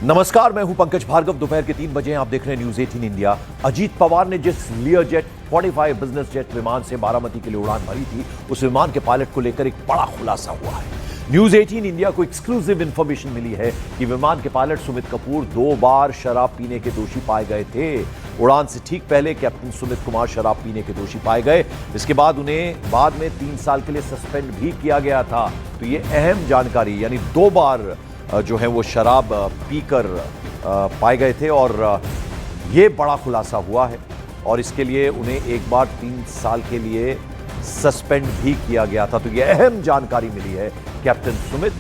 नमस्कार, मैं हूं पंकज भार्गव। दोपहर के 3 बजे आप देख रहे हैं न्यूज 18 इंडिया। अजीत पवार ने जिस लियरजेट 45 बिजनेस जेट विमान से बारामती के लिए उड़ान भरी थी, उस विमान के पायलट को लेकर एक बड़ा खुलासा हुआ है। न्यूज 18 इंडिया को एक्सक्लूसिव इंफॉर्मेशन मिली है कि विमान के पायलट सुमित कपूर 2 बार शराब पीने के दोषी पाए गए थे। उड़ान से ठीक पहले कैप्टन सुमित कुमार शराब पीने के दोषी पाए गए। इसके बाद उन्हें बाद में 3 साल के लिए सस्पेंड भी किया गया था। तो ये अहम जानकारी, यानी 2 बार जो है वो शराब पीकर पाए गए थे और ये बड़ा खुलासा हुआ है। और इसके लिए उन्हें एक बार 3 साल के लिए सस्पेंड भी किया गया था। तो ये अहम जानकारी मिली है। कैप्टन सुमित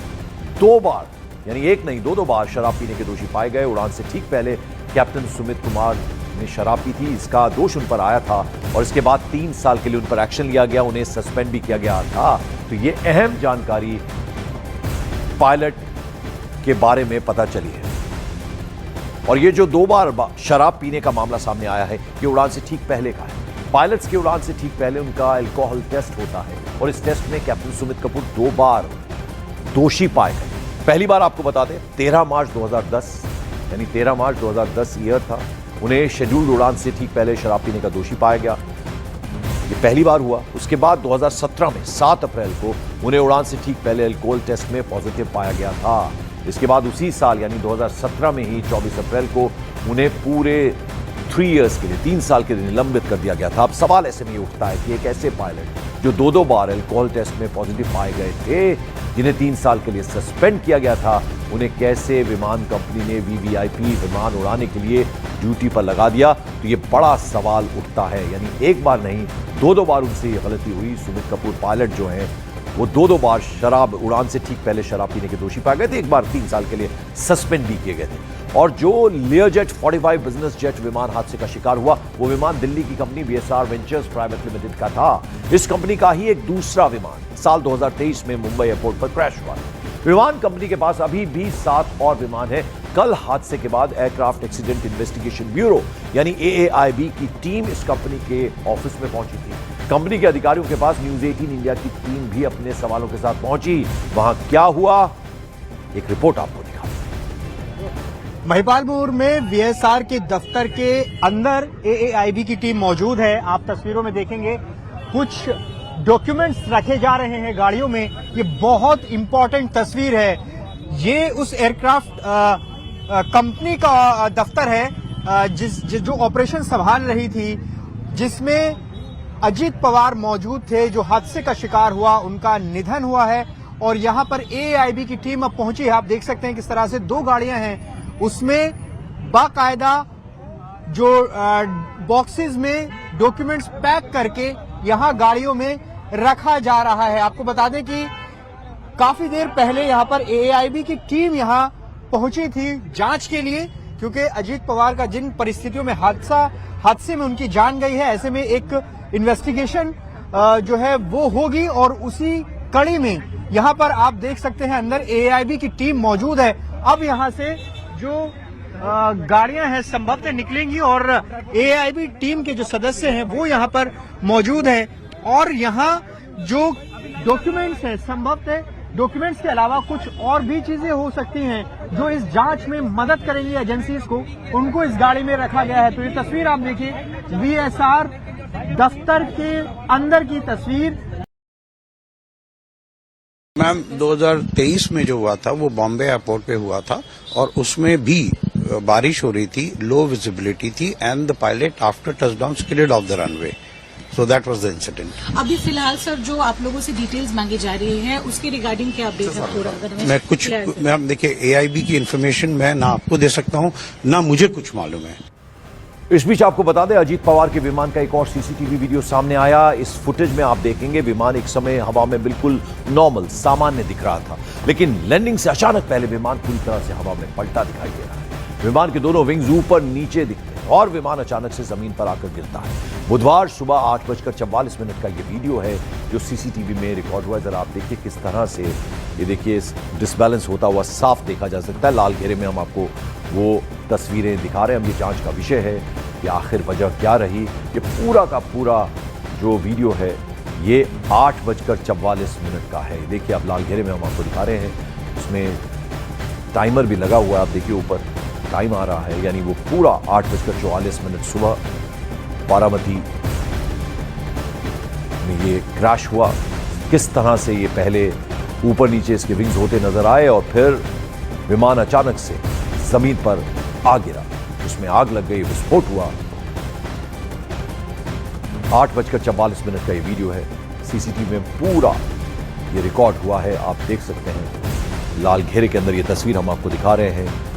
2 बार, यानी एक नहीं 2 बार शराब पीने के दोषी पाए गए। उड़ान से ठीक पहले कैप्टन सुमित कुमार ने शराब पी थी, इसका दोष उन पर आया था और इसके बाद 3 साल के लिए उन पर एक्शन लिया गया, उन्हें सस्पेंड भी किया गया था। तो ये अहम जानकारी पायलट के बारे में पता चली है। और ये जो 2 बार शराब पीने का मामला सामने आया है, ये उड़ान से ठीक पहले का है। पायलट्स के उड़ान से ठीक पहले उनका अल्कोहल टेस्ट होता है और इस टेस्ट में कैप्टन सुमित कपूर 2 बार दोषी पाए गए। पहली बार आपको बता दें 13 मार्च 2010, यानी 13 मार्च 2010 ईयर था, उन्हें शेड्यूल्ड उड़ान से ठीक पहले शराब पीने का दोषी पाया गया। ये पहली बार हुआ। उसके बाद 2017 में 7 अप्रैल को उन्हें उड़ान से ठीक पहले अल्कोहल टेस्ट में पॉजिटिव पाया गया था। इसके बाद उसी साल यानी 2017 में ही 24 अप्रैल को उन्हें पूरे 3 इयर्स के लिए 3 साल के लिए निलंबित कर दिया गया था। अब सवाल ऐसे में उठता है कि एक ऐसे पायलट जो 2 बार अल्कोहल टेस्ट में पॉजिटिव पाए गए थे, जिन्हें 3 साल के लिए सस्पेंड किया गया था, उन्हें कैसे विमान कंपनी ने वीवीआईपी विमान उड़ाने के लिए ड्यूटी पर लगा दिया। तो ये बड़ा सवाल उठता है। यानी एक बार नहीं 2 बार उनसे ये गलती हुई। सुमित कपूर पायलट जो हैं वो 2 बार शराब उड़ान से ठीक पहले शराब पीने के दोषी पाए गए थे। एक बार 3 साल के लिए सस्पेंड भी किए गए थे। और जो लियरजेट 45 बिजनेस जेट विमान हादसे का शिकार हुआ, वो विमान दिल्ली की company VSR ventures private limited का था। इस कंपनी का ही एक दूसरा विमान साल 2023 में मुंबई एयरपोर्ट पर क्रैश हुआ। विमान कंपनी के पास अभी भी 7 और विमान है। कल हादसे के बाद एयरक्राफ्ट एक्सीडेंट इन्वेस्टिगेशन ब्यूरो यानी AAIB की टीम इस कंपनी के ऑफिस में पहुंची थी। कंपनी के अधिकारियों के पास न्यूज 18 इंडिया की टीम भी अपने सवालों के साथ पहुंची। वहां क्या हुआ, एक रिपोर्ट आपको दिखा। महिपालपुर में VSR के दफ्तर के अंदर AAIB की टीम मौजूद है। आप तस्वीरों में देखेंगे कुछ डॉक्यूमेंट्स रखे जा रहे हैं गाड़ियों में। ये बहुत इंपॉर्टेंट तस्वीर है। ये उस एयरक्राफ्ट कंपनी का दफ्तर है जो ऑपरेशन संभाल रही थी, जिसमें अजीत पवार मौजूद थे। जो हादसे का शिकार हुआ, उनका निधन हुआ है और यहां पर AAIB की टीम अब पहुंची है। आप देख सकते हैं किस तरह से 2 गाड़ियां हैं, उसमें बाकायदा जो बॉक्सेस में डॉक्यूमेंट्स पैक करके यहां गाड़ियों में रखा जा रहा है। आपको बता दें कि काफी देर पहले यहां पर AAIB की टीम यहां पहुंची थी जांच के लिए, क्योंकि अजीत पवार का जिन परिस्थितियों में हादसे में उनकी जान गई है, ऐसे में एक इन्वेस्टिगेशन जो है वो होगी। और उसी कड़ी में यहां पर आप देख सकते हैं अंदर AAIB की टीम मौजूद है। अब यहां से जो गाड़ियां हैं संभवतः निकलेंगी और AAIB टीम के जो सदस्य हैं वो यहां पर मौजूद हैं। और यहां जो डॉक्यूमेंट्स हैं, संभवतः डॉक्यूमेंट्स के अलावा कुछ और भी चीजें हो सकती हैं जो इस जांच में मदद करेंगी एजेंसीज को, उनको इस गाड़ी में रखा गया है। तो ये तस्वीर आप देखिए VSR दफ्तर के अंदर की तस्वीर। मैम 2023 में जो हुआ था वो बॉम्बे एयरपोर्ट पे हुआ था और उसमें भी बारिश हो रही थी, लो विजिबिलिटी थी and the pilot after touchdown skidded off the runway. So that was the incident. अभी फिलहाल सर जो आप लोगों से डिटेल्स मांगी जा रही हैं उसके रिगार्डिंग क्या अपडेट है पूरा? मैम देखिए AIB की इन्फॉर्मेशन मैं ना आपको दे सकता हूँ ना मुझे कुछ मालूम है। इस बीच आपको बता दें अजीत पवार के विमान का एक और CCTV वीडियो सामने आया। इस फुटेज में आप देखेंगे विमान एक समय हवा में बिल्कुल नॉर्मल सामान्य दिख रहा था, लेकिन लैंडिंग से अचानक पहले विमान पूरी तरह से हवा में पलटा दिखाई दे रहा है। विमान के दोनों विंग्स ऊपर नीचे दिखते हैं और विमान अचानक से जमीन पर आकर गिरता है। बुधवार सुबह 8:44 का ये वीडियो है जो CCTV में रिकॉर्ड हुआ है। जरा आप देखिए किस तरह से ये देखिए डिसबैलेंस होता हुआ साफ देखा जा सकता है। लाल घेरे में हम आपको वो तस्वीरें दिखा रहे हैं। हम ये जांच का विषय है कि आखिर वजह क्या रही। ये पूरा का पूरा जो वीडियो है ये 8:44 का है। देखिए आप लाल घेरे में हम आपको दिखा रहे हैं। उसमें टाइमर भी लगा हुआ है, आप देखिए ऊपर टाइम आ रहा है, यानी वो पूरा 8:44 सुबह बारामती में ये क्रैश हुआ। किस तरह से ये पहले ऊपर नीचे इसके विंग्स होते नजर आए और फिर विमान अचानक से जमीन पर आ गिरा, उसमें आग लग गई, विस्फोट हुआ। 8:44 का ये वीडियो है, सीसीटीवी में पूरा ये रिकॉर्ड हुआ है, आप देख सकते हैं। लाल घेरे के अंदर ये तस्वीर हम आपको दिखा रहे हैं।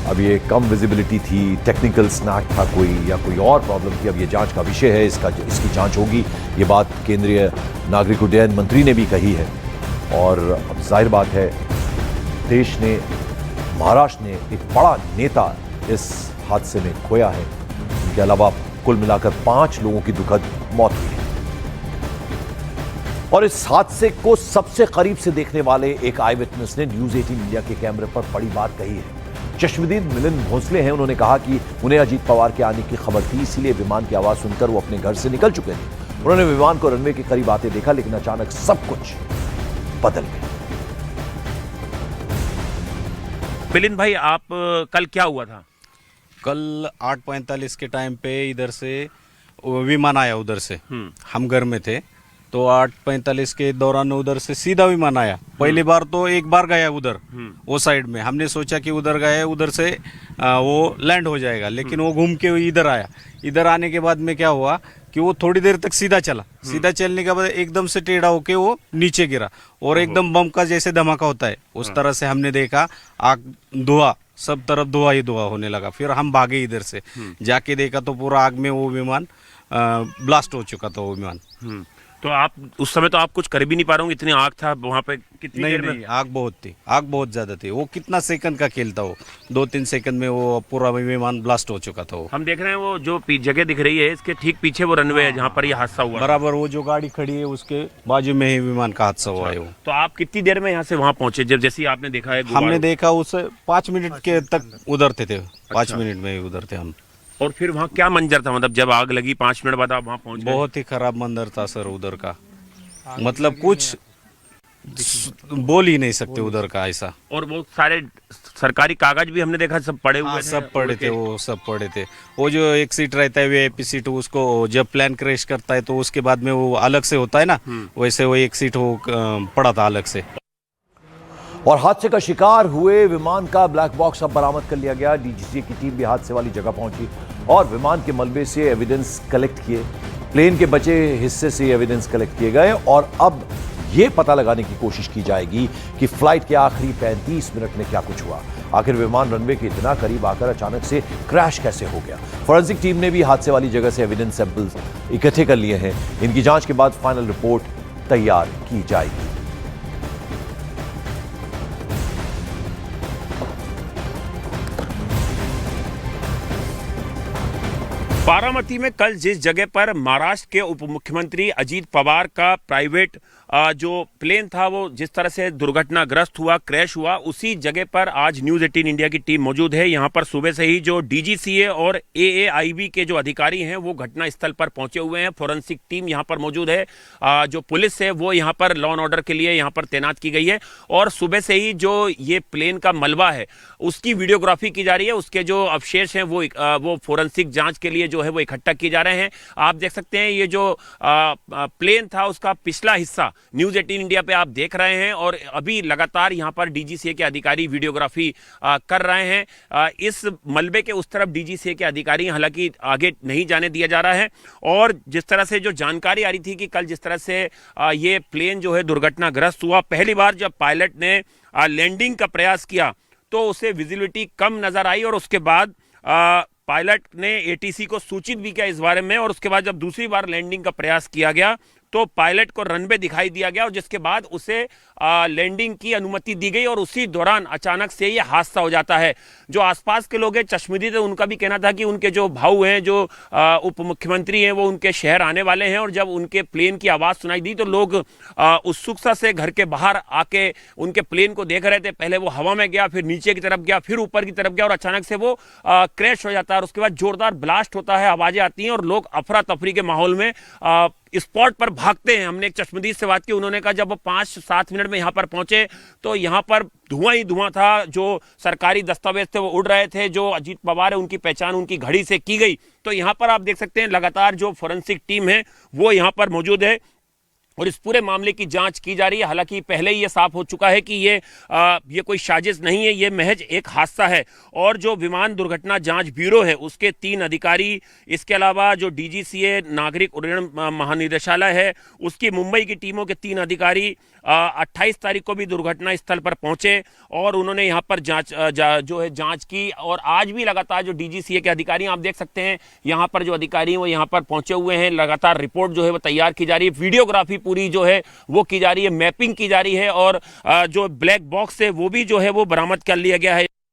अब ये कम विजिबिलिटी थी, टेक्निकल स्नैक था कोई या कोई और प्रॉब्लम थी, अब ये जांच का विषय है, इसकी जांच होगी। ये बात केंद्रीय नागरिक उड्डयन मंत्री ने भी कही है। और अब जाहिर बात है, देश ने, महाराष्ट्र ने एक बड़ा नेता इस हादसे में खोया है। इनके अलावा कुल मिलाकर 5 लोगों की दुखद मौत हुई है। और इस हादसे को सबसे करीब से देखने वाले एक आई विटनेस ने न्यूज 18 इंडिया के कैमरे पर बड़ी बात कही है। चश्मदीद मिलिंद भोसले हैं, उन्होंने कहा कि उन्हें अजीत पवार के आने की खबर थी, इसीलिए विमान की आवाज सुनकर वो अपने घर से निकल चुके थे। उन्होंने विमान को रनवे के करीब आते देखा, लेकिन अचानक सब कुछ बदल गया। मिलिंद भाई, आप कल क्या हुआ था? कल 8:45 के टाइम पे इधर से विमान आया, उधर से हम घर में थे, तो 8:45 के दौरान उधर से सीधा विमान आया। पहली बार तो एक बार गया उधर, वो साइड में, हमने सोचा कि उधर गया, उधर से वो लैंड हो जाएगा, लेकिन वो घूम के इधर आया। इधर आने के बाद में क्या हुआ कि वो थोड़ी देर तक सीधा चला, सीधा चलने के बाद एकदम से टेढ़ा होके वो नीचे गिरा और एकदम बम का जैसे धमाका होता है उस तरह से हमने देखा। आग, धुआं, सब तरफ धुआं ही धुआं होने लगा। फिर हम भागे इधर से, जाके देखा तो पूरा आग में वो विमान ब्लास्ट हो चुका था, वो विमान। तो आप उस समय तो आप कुछ कर भी नहीं पा रहे होंगे, इतनी आग था वहां पे। कितनी देर में? नहीं, आग बहुत थी, आग बहुत ज्यादा थी। वो कितना सेकंड का खेल था, वो 2-3 सेकंड में वो पूरा विमान ब्लास्ट हो चुका था। वो हम देख रहे हैं वो जो जगह दिख रही है, इसके ठीक पीछे वो रनवे है जहाँ पर ये हादसा हुआ। बराबर वो जो गाड़ी खड़ी है उसके बाजू में ही विमान का हादसा हुआ है। वो तो आप कितनी देर में यहाँ से वहाँ पहुंचे? जब जैसे ही आपने देखा है हमने देखा उसे 5 मिनट के तक उधर थे 5 मिनट में उधर थे हम। और फिर वहाँ क्या मंजर था? मतलब जब आग लगी 5 मिनट बाद आप वहाँ पहुंच गए? बहुत ही खराब मंजर था सर उधर का, मतलब कुछ बोल ही नहीं सकते उधर का ऐसा। और वो सारे सरकारी कागज भी हमने देखा सब पड़े हुए थे। सब पड़े थे, वो सब पड़े थे। वो जो एक सीट रहता है वीआईपी सीट, उसको जब प्लेन क्रैश करता है तो उसके बाद में वो अलग से होता है ना, वैसे वो एक सीट वो पड़ा था अलग से। और हादसे का शिकार हुए विमान का ब्लैक बॉक्स अब बरामद कर लिया गया। डीजीसीए की टीम भी हादसे वाली जगह पहुंची और विमान के मलबे से एविडेंस कलेक्ट किए। प्लेन के बचे हिस्से से एविडेंस कलेक्ट किए गए और अब यह पता लगाने की कोशिश की जाएगी कि फ्लाइट के आखिरी 35 मिनट में क्या कुछ हुआ। आखिर विमान रनवे के इतना करीब आकर अचानक से क्रैश कैसे हो गया। फॉरेंसिक टीम ने भी हादसे वाली जगह से एविडेंस सैंपल्स इकट्ठे कर लिए हैं। इनकी जांच के बाद फाइनल रिपोर्ट तैयार की जाएगी। बारामती में कल जिस जगह पर महाराष्ट्र के उप मुख्यमंत्री अजीत पवार का प्राइवेट जो प्लेन था वो जिस तरह से दुर्घटनाग्रस्त हुआ, क्रैश हुआ, उसी जगह पर आज न्यूज 18 इंडिया की टीम मौजूद है। यहाँ पर सुबह से ही जो डीजीसीए और एएआईबी के जो अधिकारी हैं वो घटना स्थल पर पहुंचे हुए हैं। फोरेंसिक टीम यहाँ पर मौजूद है। जो पुलिस है वो यहाँ पर लॉ एंड ऑर्डर के लिए यहाँ पर तैनात की गई है और सुबह से ही जो ये प्लेन का मलबा है उसकी वीडियोग्राफी की जा रही है। उसके जो अवशेष हैं वो फोरेंसिक जांच के लिए जो है वो इकट्ठा किए जा रहे हैं। आप देख सकते हैं ये जो प्लेन था उसका पिछला हिस्सा न्यूज 18 इंडिया पे आप देख रहे हैं और अभी लगातार यहां पर डीजीसीए के अधिकारी वीडियोग्राफी कर रहे हैं। इस मलबे के उस तरफ डीजीसीए के अधिकारी हालांकि आगे नहीं जाने दिया जा रहा है। और जिस तरह से जो जानकारी आ रही थी कि कल जिस तरह से ये प्लेन जो है दुर्घटनाग्रस्त हुआ, पहली बार जब पायलट ने लैंडिंग का प्रयास किया तो उसे विजिबिलिटी कम नजर आई और उसके बाद पायलट ने एटीसी को सूचित भी किया इस बारे में। और उसके बाद जब दूसरी बार लैंडिंग का प्रयास किया गया तो पायलट को रनवे दिखाई दिया गया और जिसके बाद उसे लैंडिंग की अनुमति दी गई और उसी दौरान अचानक से यह हादसा हो जाता है। जो आसपास के लोग हैं चश्मदीद थे, उनका भी कहना था कि उनके जो भाऊ हैं, जो उप मुख्यमंत्री हैं, वो उनके शहर आने वाले हैं और जब उनके प्लेन की आवाज़ सुनाई दी तो लोग उत्सुकता से घर के बाहर आके उनके प्लेन को देख रहे थे। पहले वो हवा में गया, फिर नीचे की तरफ गया, फिर ऊपर की तरफ गया और अचानक से वो क्रैश हो जाता है और उसके बाद जोरदार ब्लास्ट होता है, आवाज़ें आती हैं और लोग अफरा तफरी के माहौल में स्पॉट पर भागते हैं। हमने एक चश्मदीद से बात की, उन्होंने कहा जब वो 5-7 मिनट में यहाँ पर पहुंचे तो यहाँ पर धुआं ही धुआं था। जो सरकारी दस्तावेज थे वो उड़ रहे थे। जो अजीत पवार है उनकी पहचान उनकी घड़ी से की गई। तो यहाँ पर आप देख सकते हैं लगातार जो फोरेंसिक टीम है वो यहाँ पर मौजूद है और इस पूरे मामले की जांच की जा रही है। हालांकि पहले ही ये साफ हो चुका है कि ये कोई साजिश नहीं है, ये महज एक हादसा है। और जो विमान दुर्घटना जांच ब्यूरो है उसके 3 अधिकारी, इसके अलावा जो डीजीसीए नागरिक उड्डयन महानिदेशालय है उसकी मुंबई की टीमों के 3 अधिकारी 28 तारीख को भी दुर्घटना स्थल पर पहुंचे और उन्होंने यहाँ पर जांच की। और आज भी लगातार जो डीजीसीए के अधिकारी आप देख सकते हैं यहाँ पर जो अधिकारी हैं वो यहाँ पर पहुंचे हुए हैं। लगातार रिपोर्ट जो है वो तैयार की जा रही है, वीडियोग्राफी पूरी जो है वो की जा रही है, मैपिंग की जा रही है और जो ब्लैक बॉक्स है वो भी जो है वो बरामद कर लिया गया है।